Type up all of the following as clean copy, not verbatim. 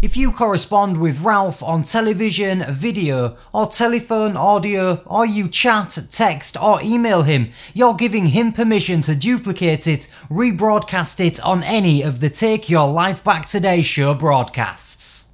If you correspond with Ralf on television, video, or telephone, audio, or you chat, text, or email him, you're giving him permission to duplicate it, rebroadcast it on any of the Take Your Life Back Today show broadcasts.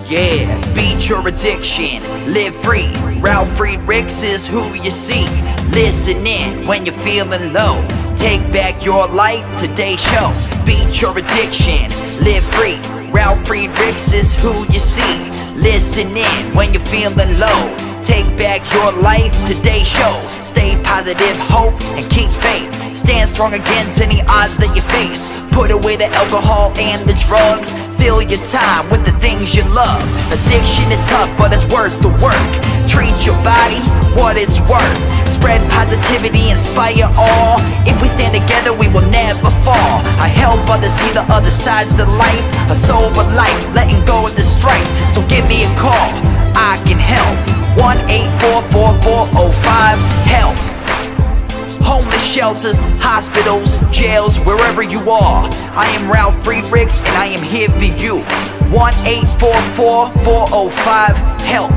Yeah, beat your addiction, live free. Ralf Friedrichs is who you see. Listen in when you're feeling low. Take back your life, today's show. Beat your addiction, live free. Ralf Friedrichs is who you see. Listen in when you're feeling low. Take back your life, today's show. Stay positive, hope, and keep faith. Stand strong against any odds that you face. Put away the alcohol and the drugs. Fill your time with the things you love. Addiction is tough, but it's worth the work. Treat your body what it's worth. Spread positivity, inspire all. If we stand together, we will never fall. I help others see the other sides to life. A sober life, letting go of the strife. So give me a call, I can help. 1-844-4405-HELP. Homeless shelters, hospitals, jails, wherever you are. I am Ralf Friedrichs and I am here for you. 1-844-405-HELP.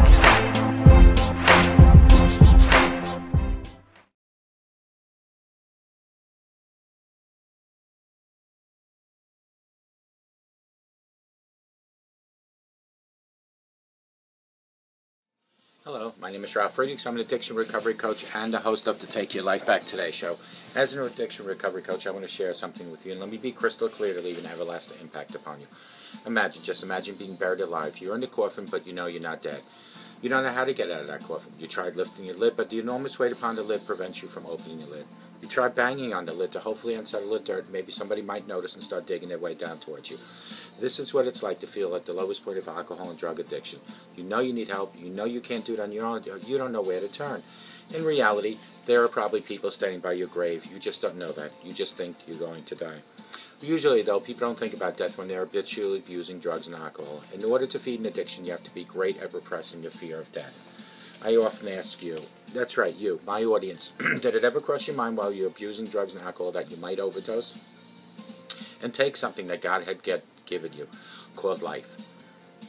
Hello, my name is Ralf Friedrichs. I'm an addiction recovery coach and the host of the Take Your Life Back Today show. As an addiction recovery coach, I want to share something with you, and let me be crystal clear to leave an everlasting impact upon you. Just imagine being buried alive. You're in the coffin, but you know you're not dead. You don't know how to get out of that coffin. You tried lifting your lid, but the enormous weight upon the lid prevents you from opening your lid. You tried banging on the lid to hopefully unsettle the dirt. Maybe somebody might notice and start digging their way down towards you. This is what it's like to feel at the lowest point of alcohol and drug addiction. You know you need help. You know you can't do it on your own. You don't know where to turn. In reality, there are probably people standing by your grave. You just don't know that. You just think you're going to die. Usually, though, people don't think about death when they're habitually abusing drugs and alcohol. In order to feed an addiction, you have to be great at repressing your fear of death. I often ask you, that's right, you, my audience, did it ever cross your mind while you're abusing drugs and alcohol that you might overdose and take something that God had given you, called life?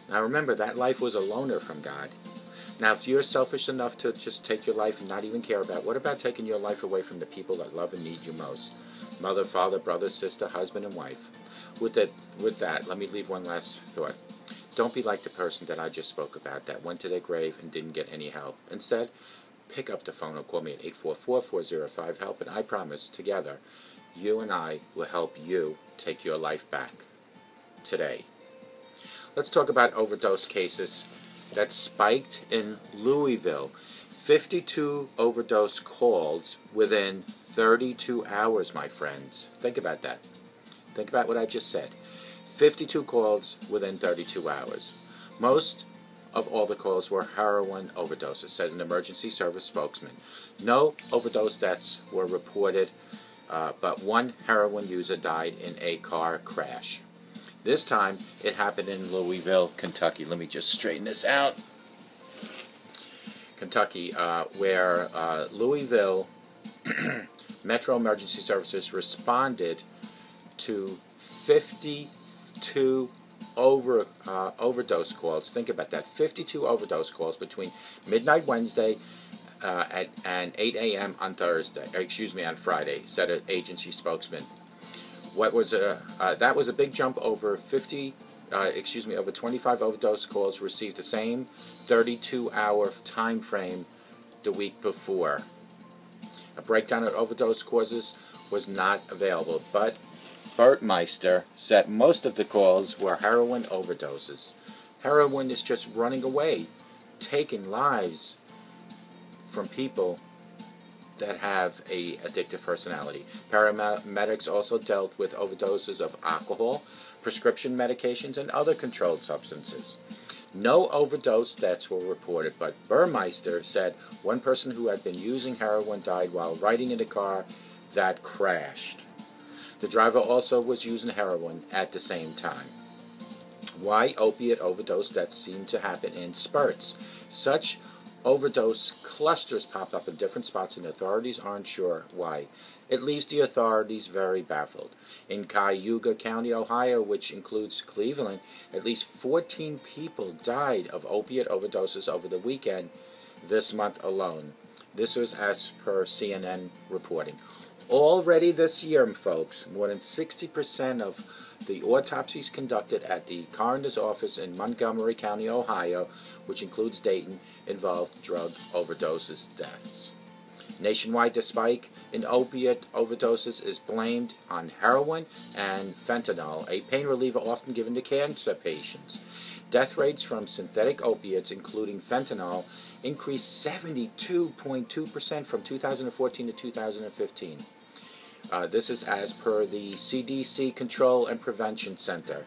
Now remember, that life was a loaner from God. Now if you're selfish enough to just take your life and not even care about, what about taking your life away from the people that love and need you most? Mother, father, brother, sister, husband, and wife. With that, let me leave one last thought. Don't be like the person that I just spoke about that went to their grave and didn't get any help. Instead, pick up the phone or call me at 844-405-HELP, and I promise, together, you and I will help you take your life back today. Let's talk about overdose cases that spiked in Louisville. 52 overdose calls within 32 hours, my friends. Think about that. Think about what I just said. 52 calls within 32 hours. Most of all the calls were heroin overdoses, says an emergency service spokesman. No overdose deaths were reported, but one heroin user died in a car crash. This time, it happened in Louisville, Kentucky. Let me just straighten this out. Kentucky, where Louisville Metro Emergency Services responded to 52 overdose calls. Think about that, 52 overdose calls between midnight Wednesday and 8 a.m. on on Friday, said an agency spokesman. That was a big jump over over 25 overdose calls received the same 32-hour time frame the week before. A breakdown of overdose causes was not available, but Burmeister said most of the calls were heroin overdoses. Heroin is just running away, taking lives from people that have a addictive personality. Paramedics also dealt with overdoses of alcohol, prescription medications, and other controlled substances. No overdose deaths were reported, but Burmeister said one person who had been using heroin died while riding in a car that crashed. The driver also was using heroin at the same time. Why opiate overdose deaths seem to happen in spurts? Such overdose clusters pop up in different spots and authorities aren't sure why. It leaves the authorities very baffled. In Cuyahoga County, Ohio, which includes Cleveland, at least 14 people died of opiate overdoses over the weekend this month alone. This was as per CNN reporting. Already this year, folks, more than 60% of the autopsies conducted at the coroner's office in Montgomery County, Ohio, which includes Dayton, involved drug overdoses deaths. Nationwide, the spike in opiate overdoses is blamed on heroin and fentanyl, a pain reliever often given to cancer patients. Death rates from synthetic opiates, including fentanyl, increased 72.2% from 2014 to 2015. This is as per the CDC Control and Prevention Center.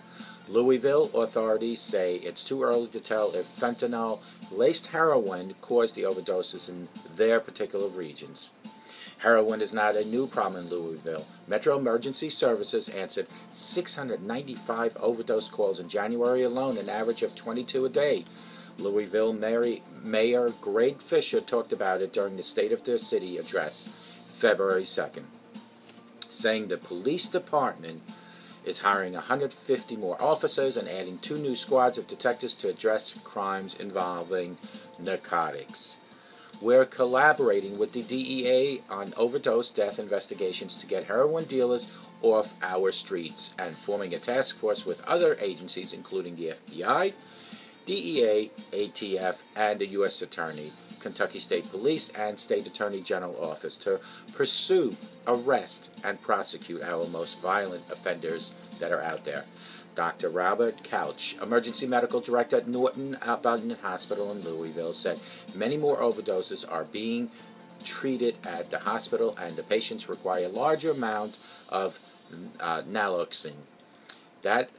Louisville authorities say it's too early to tell if fentanyl-laced heroin caused the overdoses in their particular regions. Heroin is not a new problem in Louisville. Metro Emergency Services answered 695 overdose calls in January alone, an average of 22 a day. Louisville Mayor Greg Fisher talked about it during the State of the City address, February 2nd, saying the police department is hiring 150 more officers and adding 2 new squads of detectives to address crimes involving narcotics. We're collaborating with the DEA on overdose death investigations to get heroin dealers off our streets and forming a task force with other agencies including the FBI, DEA, ATF, and the U.S. Attorney, Kentucky State Police, and State Attorney General Office to pursue, arrest, and prosecute our most violent offenders that are out there. Dr. Robert Couch, Emergency Medical Director at Norton Outbound Hospital in Louisville, said many more overdoses are being treated at the hospital and the patients require a larger amount of naloxone. That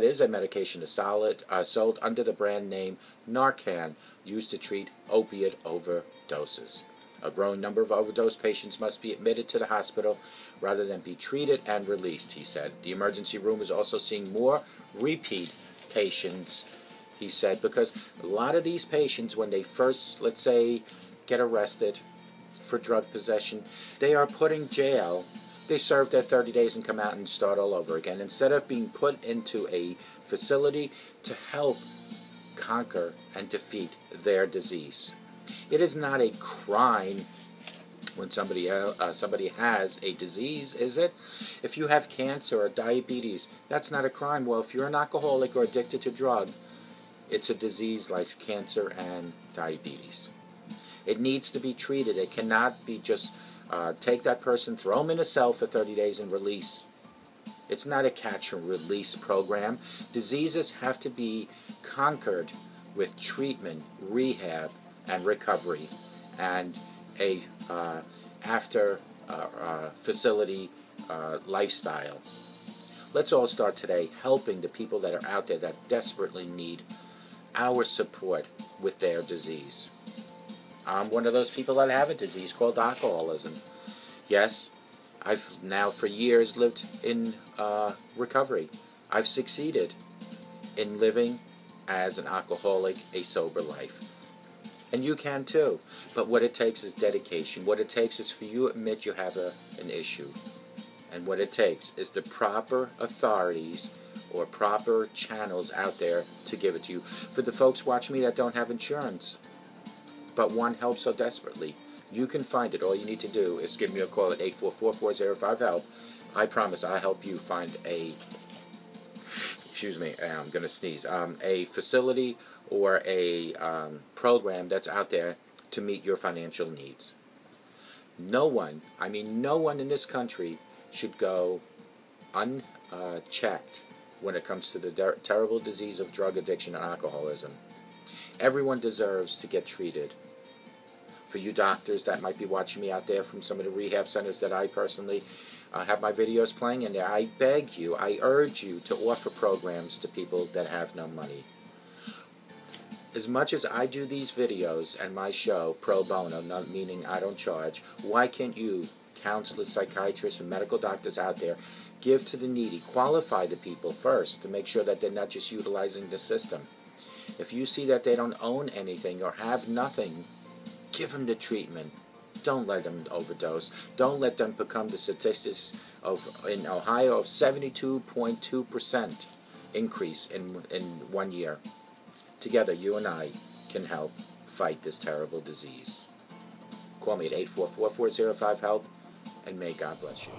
is a medication sold under the brand name Narcan, used to treat opiate overdoses. A growing number of overdose patients must be admitted to the hospital rather than be treated and released, he said. The emergency room is also seeing more repeat patients, he said, because a lot of these patients, when they first, let's say, get arrested for drug possession, they are put in jail. They serve their 30 days and come out and start all over again, instead of being put into a facility to help conquer and defeat their disease. It is not a crime when somebody has a disease, is it? If you have cancer or diabetes, that's not a crime. Well, if you're an alcoholic or addicted to drug, it's a disease like cancer and diabetes. It needs to be treated. It cannot be just take that person, throw them in a cell for 30 days and release. It's not a catch and release program. Diseases have to be conquered with treatment, rehab, and recovery, and a after facility lifestyle. Let's all start today helping the people that are out there that desperately need our support with their disease. I'm one of those people that have a disease called alcoholism. Yes, I've now for years lived in recovery. I've succeeded in living as an alcoholic a sober life. And you can too. But what it takes is dedication. What it takes is for you to admit you have an issue. And what it takes is the proper authorities or proper channels out there to give it to you. For the folks watching me that don't have insurance, but want help so desperately, you can find it. All you need to do is give me a call at 844-405-HELP. I promise I'll help you find a, excuse me, I'm going to sneeze, a facility or a program that's out there to meet your financial needs. No one, I mean no one in this country should go unchecked when it comes to the terrible disease of drug addiction and alcoholism. Everyone deserves to get treated. For you doctors that might be watching me out there from some of the rehab centers that I personally have my videos playing in there, I beg you, I urge you to offer programs to people that have no money. As much as I do these videos and my show pro bono, not meaning I don't charge, why can't you, counselors, psychiatrists, and medical doctors out there, give to the needy, qualify the people first to make sure that they're not just utilizing the system. If you see that they don't own anything or have nothing, give them the treatment. Don't let them overdose. Don't let them become the statistics of in Ohio of 72.2% increase in 1 year. Together, you and I can help fight this terrible disease. Call me at 844-405-HELP, and may God bless you.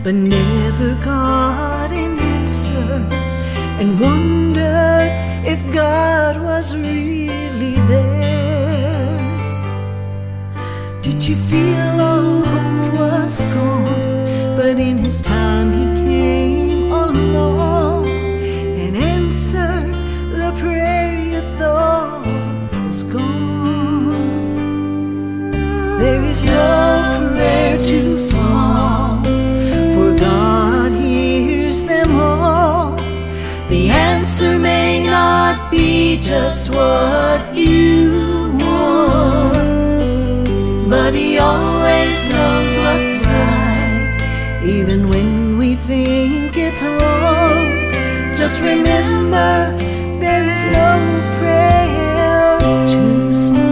but never got an answer, and wondered if God was really there. Did you feel all hope was gone, but in His time He came along and answered the prayer you thought was gone? There is no prayer too small, for God hears them all. The answer may not be just what you want, but He always knows what's right, even when we think it's wrong. Just remember, there is no prayer too small.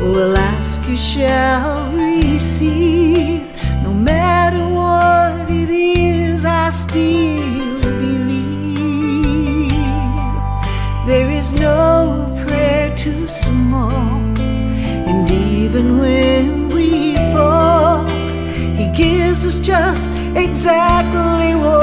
Will ask, you shall receive. No matter what it is, I still believe. There is no prayer too small, and even when we fall, He gives us just exactly what